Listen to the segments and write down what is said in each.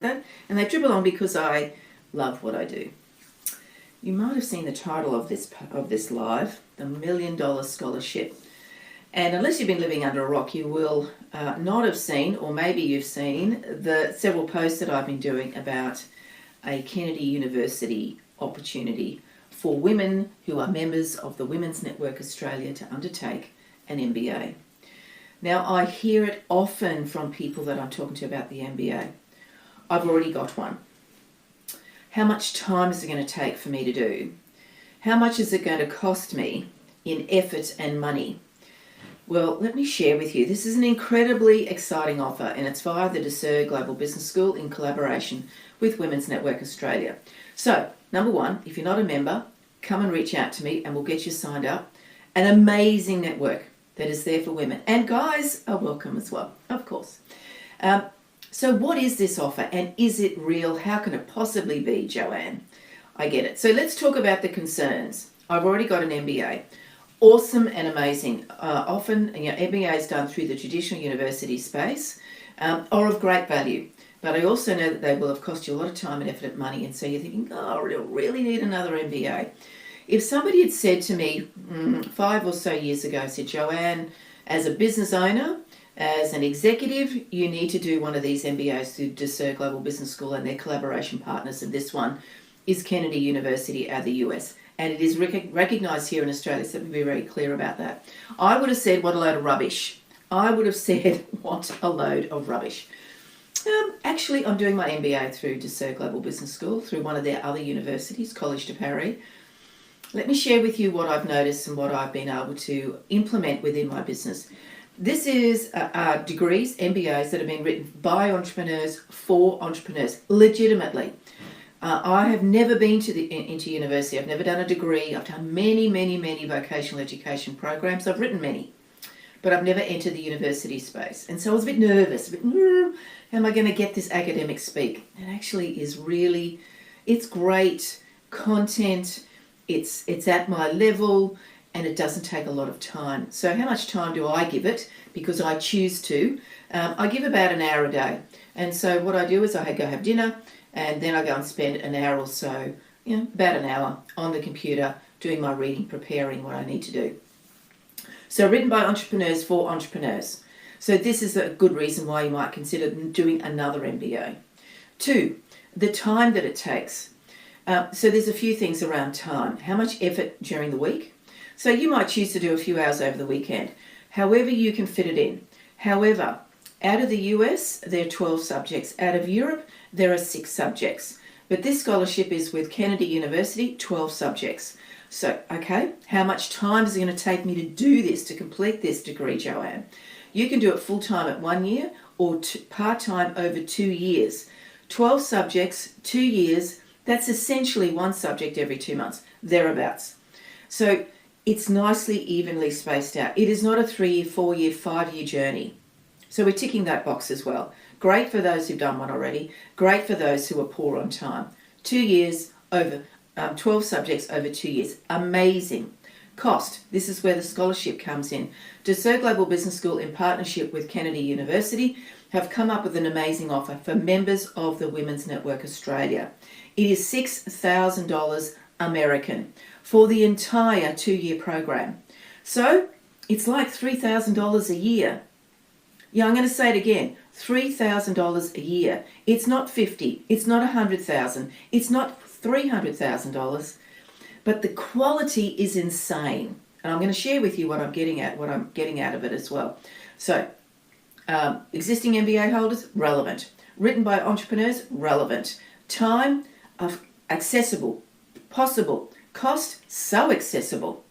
that, and they dribble on because I love what I do. You might have seen the title of this live, the $1 Million Scholarship. And unless you've been living under a rock, you will not have seen, or maybe you've seen, the several posts that I've been doing about a Kennedy University opportunity for women who are members of the Women's Network Australia to undertake an MBA. Now, I hear it often from people that I'm talking to about the MBA. I've already got one. How much time is it going to take for me to do? How much is it going to cost me in effort and money? Well, let me share with you. This is an incredibly exciting offer, and it's via the DeSer Global Business School in collaboration with Women's Network Australia. So, number one, if you're not a member, come and reach out to me and we'll get you signed up. An amazing network that is there for women. And guys are welcome as well, of course. So what is this offer, and is it real? How can it possibly be, Joanne? I get it. So let's talk about the concerns. I've already got an MBA. Awesome and amazing. Often, MBA is done through the traditional university space, are of great value. But I also know that they will have cost you a lot of time and effort and money, and so you're thinking, oh, I really need another MBA. If somebody had said to me 5 or so years ago, said, Joanne, as a business owner, as an executive, you need to do one of these MBAs through DeSer Global Business School and their collaboration partners, and this one is Kennedy University out of the US. And it is recognised here in Australia, so let me be very clear about that. I would have said, what a load of rubbish. I would have said, what a load of rubbish. Actually, I'm doing my MBA through DeSer Global Business School, through one of their other universities, College de Paris. Let me share with you what I've noticed and what I've been able to implement within my business. This is degrees, MBAs, that have been written by entrepreneurs for entrepreneurs, legitimately. I have never been into university. I've never done a degree. I've done many vocational education programs. I've written many, but I've never entered the university space. And so I was a bit nervous, how am I going to get this academic speak? It actually is really, it's great content. It's at my level, and it doesn't take a lot of time. So how much time do I give it? Because I choose to. I give about an hour a day. And so what I do is I go have dinner, and then I go and spend an hour or so, about an hour on the computer doing my reading, preparing what I need to do. So written by entrepreneurs for entrepreneurs. So this is a good reason why you might consider doing another MBA. 2, the time that it takes. So there's a few things around time. How much effort during the week? So you might choose to do a few hours over the weekend, however you can fit it in. However, out of the US, there are 12 subjects. Out of Europe, there are 6 subjects. But this scholarship is with Kennedy University, 12 subjects. So, okay, how much time is it going to take me to do this, to complete this degree, Joanne? You can do it full-time at 1 year or part-time over 2 years. 12 subjects, 2 years, that's essentially 1 subject every 2 months, thereabouts. So it's nicely, evenly spaced out. It is not a 3-year, 4-year, 5-year journey. So we're ticking that box as well. Great for those who've done one already. Great for those who are poor on time. 2 years over 12 subjects over 2 years. Amazing. Cost. This is where the scholarship comes in. DeSer Global Business School, in partnership with Kennedy University, have come up with an amazing offer for members of the Women's Network Australia. It is $6,000 American for the entire 2-year program. So it's like $3,000 a year. Yeah, I'm going to say it again. $3,000 a year. It's not 50. It's not 100,000. It's not $300,000. But the quality is insane. And I'm going to share with you what I'm getting out of it as well. So, existing MBA holders, relevant. Written by entrepreneurs, relevant. Time, accessible, possible. Cost, so accessible.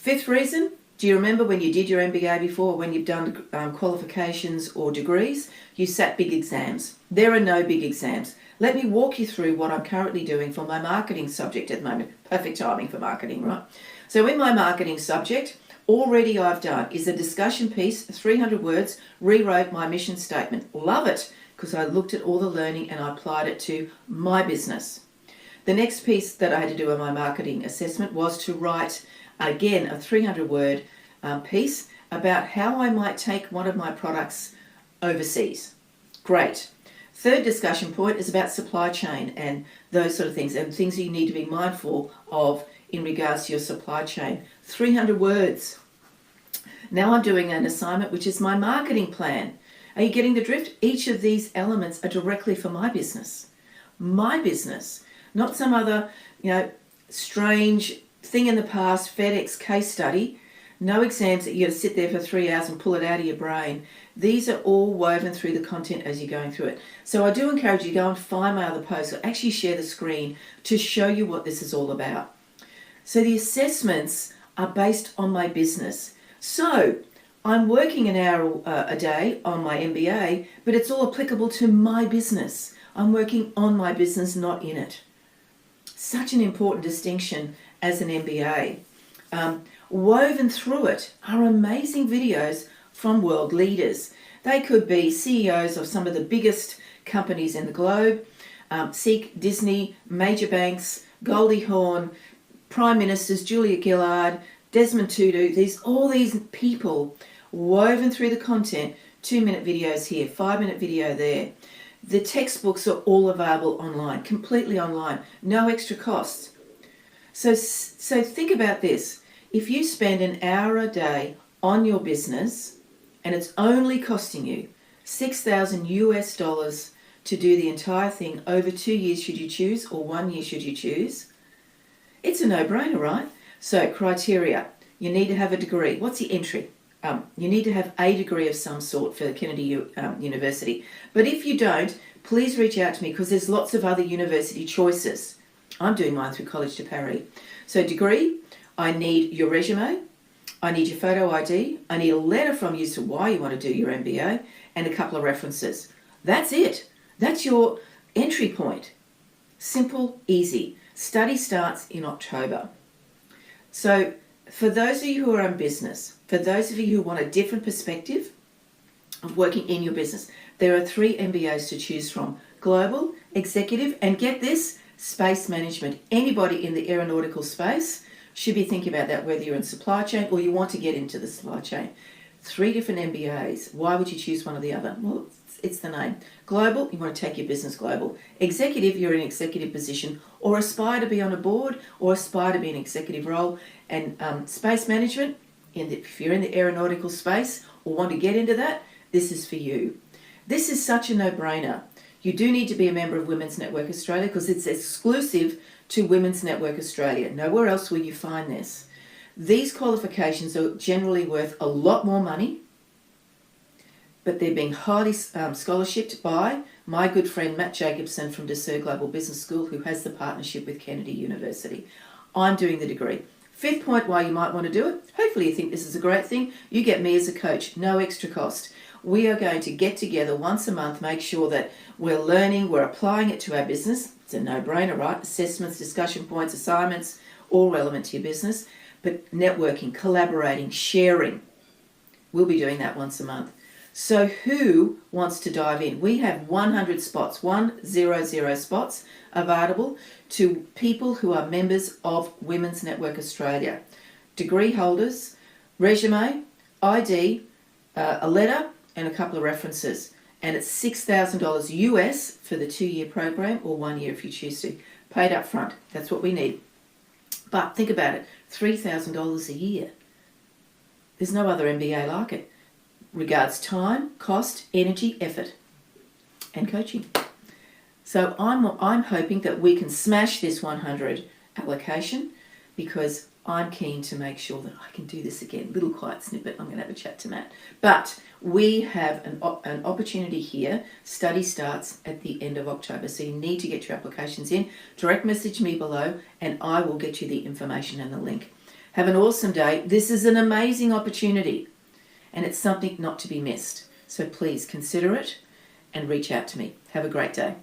5th reason, do you remember when you did your MBA before, when you've done qualifications or degrees, you sat big exams? There are no big exams. Let me walk you through what I'm currently doing for my marketing subject at the moment. Perfect timing for marketing, right? So in my marketing subject, already I've done is a discussion piece, 300 words, rewrote my mission statement. Love it, because I looked at all the learning and I applied it to my business. The next piece that I had to do in my marketing assessment was to write, again, a 300-word piece about how I might take one of my products overseas. Great. Third discussion point is about supply chain and those sort of things, and things you need to be mindful of in regards to your supply chain. 300 words. Now I'm doing an assignment which is my marketing plan. Are you getting the drift? Each of these elements are directly for my business. My business, not some other, strange thing in the past, FedEx case study. No exams that you got to sit there for 3 hours and pull it out of your brain. These are all woven through the content as you're going through it. So I do encourage you to go and find my other posts or actually share the screen to show you what this is all about. So the assessments are based on my business. So I'm working an hour a day on my MBA, but it's all applicable to my business. I'm working on my business, not in it. Such an important distinction as an MBA. Woven through it are amazing videos from world leaders. They could be CEOs of some of the biggest companies in the globe, Seek, Disney, major banks, Goldie Hawn, Prime Ministers, Julia Gillard, Desmond Tutu, all these people woven through the content, 2-minute videos here, 5-minute video there. The textbooks are all available online, completely online, no extra costs. So think about this. If you spend an hour a day on your business and it's only costing you $6,000 to do the entire thing over 2 years should you choose, or 1 year should you choose, it's a no-brainer, right? So criteria, you need to have a degree. What's the entry? You need to have a degree of some sort for the Kennedy University. But if you don't, please reach out to me because there's lots of other university choices. I'm doing mine through College de Paris. So degree, I need your resume, I need your photo ID, I need a letter from you as to why you want to do your MBA, and a couple of references. That's it. That's your entry point. Simple, easy. Study starts in October. So for those of you who are in business, for those of you who want a different perspective of working in your business, there are 3 MBAs to choose from: global, executive, and get this, space management. Anybody in the aeronautical space should be thinking about that, whether you're in supply chain or you want to get into the supply chain. 3 different MBAs. Why would you choose one or the other? Well, it's the name. Global, you want to take your business global. Executive, you're in an executive position or aspire to be on a board or aspire to be in an executive role. And space management, if you're in the aeronautical space or want to get into that, this is for you. This is such a no-brainer. You do need to be a member of Women's Network Australia because it's exclusive to Women's Network Australia. Nowhere else will you find this. These qualifications are generally worth a lot more money, but they're being highly scholarshiped by my good friend Matt Jacobson from Desir Global Business School, who has the partnership with Kennedy University. I'm doing the degree. 5th point why you might want to do it. Hopefully you think this is a great thing. You get me as a coach, no extra cost. We are going to get together once a month, make sure that we're learning, we're applying it to our business. It's a no-brainer, right? Assessments, discussion points, assignments, all relevant to your business. But networking, collaborating, sharing. We'll be doing that once a month. So who wants to dive in? We have 100 spots, 100 spots available to people who are members of Women's Network Australia. Degree holders, resume, ID, a letter, and a couple of references. And it's $6,000 US for the 2-year program, or 1 year if you choose to. Paid up front. That's what we need. But think about it, $3,000 a year. There's no other MBA like it. Regards time, cost, energy, effort, and coaching. So I'm hoping that we can smash this 100 application because I'm keen to make sure that I can do this again. Little quiet snippet, I'm going to have a chat to Matt. But we have an opportunity here. Study starts at the end of October, so you need to get your applications in. Direct message me below and I will get you the information and the link. Have an awesome day. This is an amazing opportunity and it's something not to be missed. So please consider it and reach out to me. Have a great day.